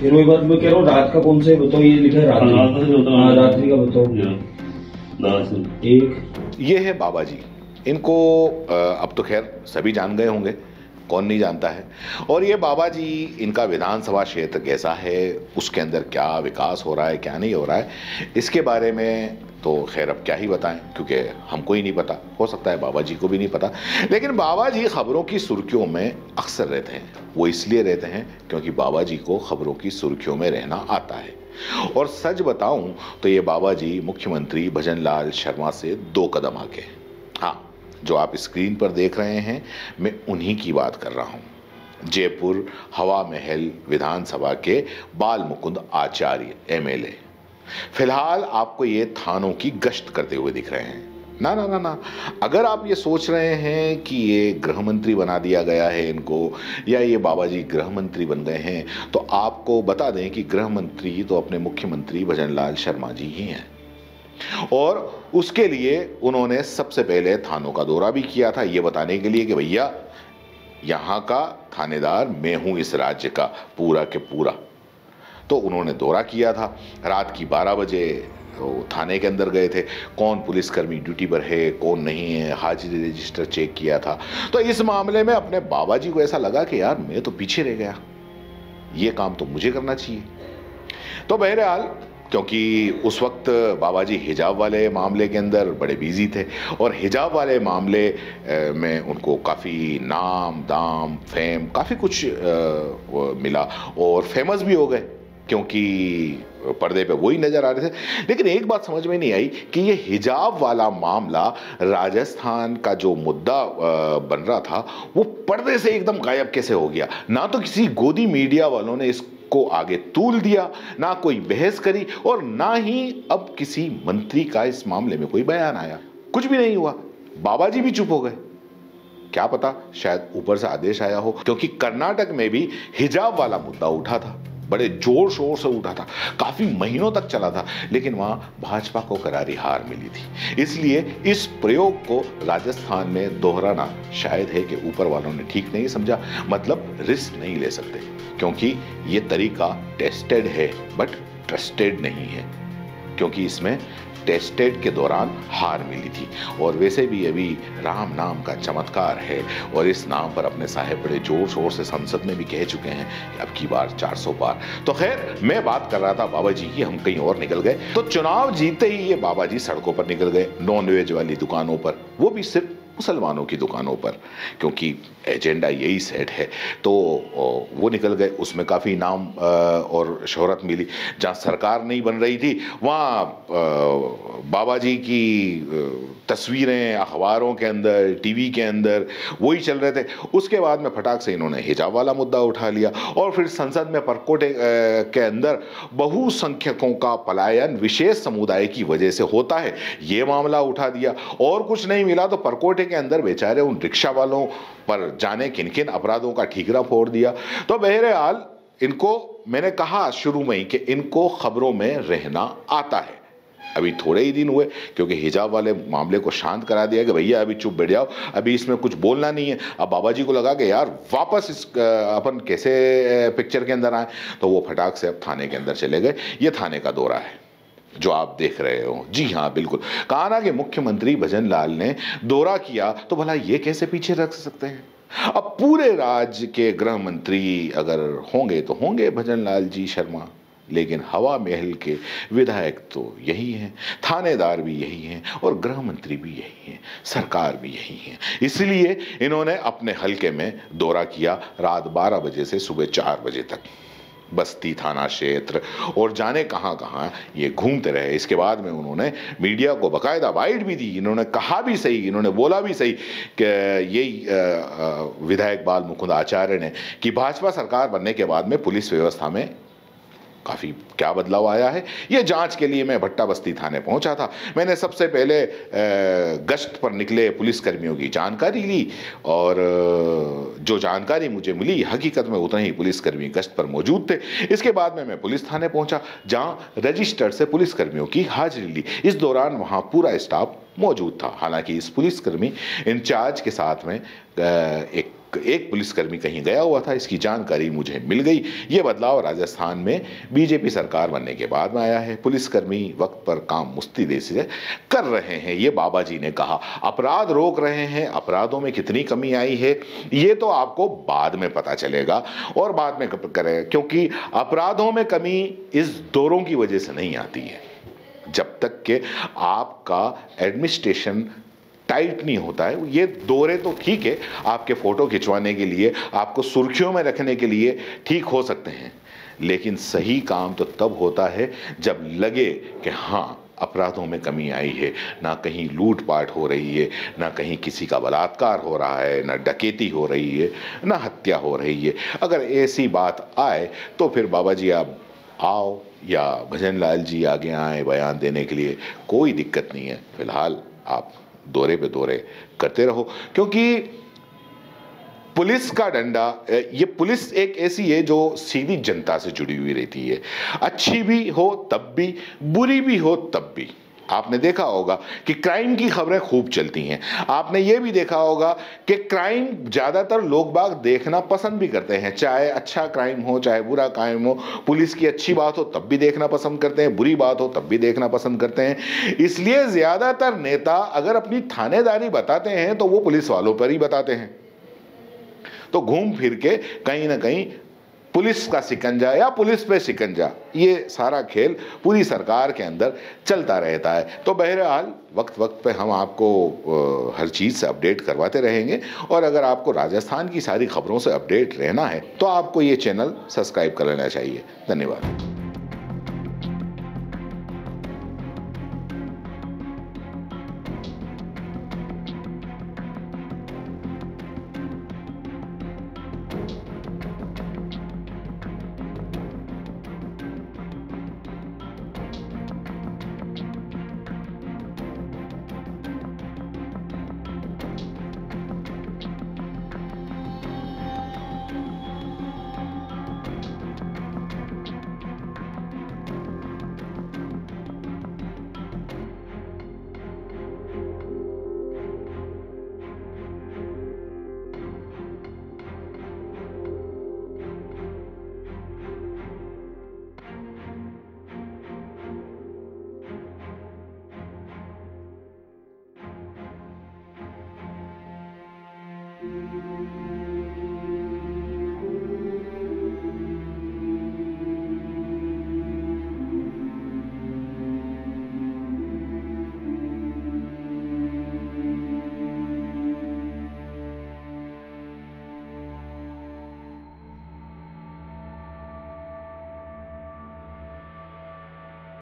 फिर वही बात मैं कह रहा हूँ, रात का कौन सा है बताओ, ये लिखा है रात्रि। हाँ रात्रि का बताओ। एक ये है बाबा जी। इनको अब तो खैर सभी जान गए होंगे, कौन नहीं जानता है। और ये बाबा जी, इनका विधानसभा क्षेत्र कैसा है, उसके अंदर क्या विकास हो रहा है क्या नहीं हो रहा है, इसके बारे में तो खैर अब क्या ही बताएं, क्योंकि हमको ही नहीं पता, हो सकता है बाबा जी को भी नहीं पता। लेकिन बाबा जी खबरों की सुर्खियों में अक्सर रहते हैं। वो इसलिए रहते हैं क्योंकि बाबा जी को खबरों की सुर्खियों में रहना आता है। और सच बताऊं तो ये बाबा जी मुख्यमंत्री भजनलाल शर्मा से 2 कदम आगे। हाँ, जो आप स्क्रीन पर देख रहे हैं, मैं उन्हीं की बात कर रहा हूं। जयपुर हवा महल विधानसभा के बाल मुकुंद आचार्य एमएलए फिलहाल आपको ये थानों की गश्त करते हुए दिख रहे हैं। ना ना ना ना, अगर आप ये सोच रहे हैं कि ये गृह मंत्री बना दिया गया है इनको, या ये बाबा जी गृह मंत्री बन गए हैं, तो आपको बता दें कि गृह मंत्री तो अपने मुख्यमंत्री भजनलाल शर्मा जी ही हैं। और उसके लिए उन्होंने सबसे पहले थानों का दौरा भी किया था, ये बताने के लिए कि भैया यहाँ का थानेदार मैं हूँ, इस राज्य का पूरा के पूरा। तो उन्होंने दौरा किया था। रात की 12 बजे वो थाने के अंदर गए थे। कौन पुलिसकर्मी ड्यूटी पर है कौन नहीं है, हाजिरी रजिस्टर चेक किया था। तो इस मामले में अपने बाबा जी को ऐसा लगा कि यार मैं तो पीछे रह गया, ये काम तो मुझे करना चाहिए। तो बहरहाल, क्योंकि उस वक्त बाबा जी हिजाब वाले मामले के अंदर बड़े बिजी थे, और हिजाब वाले मामले में उनको काफ़ी नाम दाम फेम काफ़ी कुछ मिला, और फेमस भी हो गए, क्योंकि पर्दे पे वही नजर आ रहे थे। लेकिन एक बात समझ में नहीं आई कि ये हिजाब वाला मामला, राजस्थान का जो मुद्दा बन रहा था, वो पर्दे से एकदम गायब कैसे हो गया। ना तो किसी गोदी मीडिया वालों ने इसको आगे तूल दिया, ना कोई बहस करी, और ना ही अब किसी मंत्री का इस मामले में कोई बयान आया। कुछ भी नहीं हुआ, बाबा जी भी चुप हो गए। क्या पता शायद ऊपर से आदेश आया हो, क्योंकि कर्नाटक में भी हिजाब वाला मुद्दा उठा था, बड़े जोर शोर से उठा था, काफी महीनों तक चला था, लेकिन वहां भाजपा को करारी हार मिली थी। इसलिए इस प्रयोग को राजस्थान में दोहराना शायद है कि ऊपर वालों ने ठीक नहीं समझा, मतलब रिस्क नहीं ले सकते, क्योंकि ये तरीका टेस्टेड है बट ट्रस्टेड नहीं है, क्योंकि इसमें टेस्टेड के दौरान हार मिली थी। और वैसे भी अभी राम नाम का चमत्कार है, और इस नाम पर अपने साहेब बड़े जोर शोर से संसद में भी कह चुके हैं कि अब की बार 400 पार। तो खैर, मैं बात कर रहा था बाबा जी की, हम कहीं और निकल गए। तो चुनाव जीते ही ये बाबा जी सड़कों पर निकल गए, नॉन वेज वाली दुकानों पर, वो भी सिर्फ मुसलमानों की दुकानों पर, क्योंकि एजेंडा यही सेट है। तो वो निकल गए, उसमें काफ़ी नाम और शोहरत मिली। जहाँ सरकार नहीं बन रही थी, वहाँ बाबा जी की तस्वीरें अखबारों के अंदर, टीवी के अंदर वही चल रहे थे। उसके बाद में फटाक से इन्होंने हिजाब वाला मुद्दा उठा लिया, और फिर संसद में परकोटे के अंदर बहुसंख्यकों का पलायन विशेष समुदाय की वजह से होता है, ये मामला उठा दिया। और कुछ नहीं मिला तो परकोटे के अंदर बेचारे उन रिक्शा वालों पर जाने किन किन अपराधों का ठीकरा फोड़ दिया। तो बहरहाल, इनको मैंने कहा शुरू में ही कि इनको खबरों में रहना आता है। अभी थोड़े ही दिन हुए, क्योंकि हिजाब वाले मामले को शांत करा दिया कि भैया अभी चुप बैठ जाओ, अभी इसमें कुछ बोलना नहीं है। अब बाबा जी को लगा कि यार वापस इस अपन कैसे पिक्चर के अंदर आए, तो वो फटाक से अब थाने के अंदर चले गए। ये थाने का दौरा है जो आप देख रहे हो। जी हाँ, बिल्कुल। कहा ना कि मुख्यमंत्री भजनलाल ने दौरा किया, तो भला ये कैसे पीछे रख सकते हैं। अब पूरे राज्य के गृह मंत्री अगर होंगे तो होंगे भजनलाल जी शर्मा, लेकिन हवा महल के विधायक तो यही हैं, थानेदार भी यही हैं, और गृह मंत्री भी यही हैं, सरकार भी यही है। इसलिए इन्होंने अपने हलके में दौरा किया रात 12 बजे से सुबह 4 बजे तक। बस्ती थाना क्षेत्र और जाने कहां कहां ये घूमते रहे। इसके बाद में उन्होंने मीडिया को बाकायदा बाइट भी दी। इन्होंने कहा भी सही, इन्होंने बोला भी सही कि यही विधायक बाल मुकुंद आचार्य ने कि भाजपा सरकार बनने के बाद में पुलिस व्यवस्था में काफ़ी क्या बदलाव आया है। ये जांच के लिए मैं भट्टा बस्ती थाने पहुंचा था। मैंने सबसे पहले गश्त पर निकले पुलिसकर्मियों की जानकारी ली, और जो जानकारी मुझे मिली, हकीकत में उतने ही पुलिसकर्मी गश्त पर मौजूद थे। इसके बाद में मैं पुलिस थाने पहुंचा, जहां रजिस्टर से पुलिसकर्मियों की हाजिरी ली। इस दौरान वहां पूरा स्टाफ मौजूद था। हालांकि इस पुलिसकर्मी इंचार्ज के साथ में एक एक पुलिसकर्मी कहीं गया हुआ था, इसकी जानकारी मुझे मिल गई। ये बदलाव राजस्थान में बीजेपी सरकार बनने के बाद में आया है। पुलिसकर्मी वक्त पर काम मुस्तैदी से कर रहे हैं, ये बाबा जी ने कहा। अपराध रोक रहे हैं, अपराधों में कितनी कमी आई है ये तो आपको बाद में पता चलेगा और बाद में करें, क्योंकि अपराधों में कमी इस दौरों की वजह से नहीं आती है। जब तक कि आपका एडमिनिस्ट्रेशन टाइट नहीं होता है, ये दौरे तो ठीक है, आपके फोटो खिंचवाने के लिए, आपको सुर्खियों में रखने के लिए ठीक हो सकते हैं, लेकिन सही काम तो तब होता है जब लगे कि हाँ अपराधों में कमी आई है, ना कहीं लूटपाट हो रही है, ना कहीं किसी का बलात्कार हो रहा है, ना डकैती हो रही है, ना हत्या हो रही है। अगर ऐसी बात आए तो फिर बाबा जी आप आओ या भजन लाल जी आगे आए बयान देने के लिए, कोई दिक्कत नहीं है। फिलहाल आप दौरे पे दौरे करते रहो, क्योंकि पुलिस का डंडा, ये पुलिस एक ऐसी है जो सीधी जनता से जुड़ी हुई रहती है, अच्छी भी हो तब भी, बुरी भी हो तब भी। आपने देखा होगा कि क्राइम की खबरें खूब चलती हैं। आपने ये भी देखा होगा कि क्राइम ज़्यादातर लोग बाग देखना पसंद भी करते हैं, चाहे अच्छा क्राइम हो चाहे बुरा क्राइम हो। पुलिस की अच्छी बात हो तब भी देखना पसंद करते हैं, बुरी बात हो तब भी देखना पसंद करते हैं। इसलिए ज़्यादातर नेता अगर अपनी थानेदारी बताते हैं तो वो पुलिस वालों पर ही बताते हैं। तो घूम फिर के कहीं ना कहीं पुलिस का शिकंजा या पुलिस पे शिकंजा, ये सारा खेल पूरी सरकार के अंदर चलता रहता है। तो बहरहाल वक्त वक्त पे हम आपको हर चीज़ से अपडेट करवाते रहेंगे, और अगर आपको राजस्थान की सारी खबरों से अपडेट रहना है तो आपको ये चैनल सब्सक्राइब कर लेना चाहिए। धन्यवाद।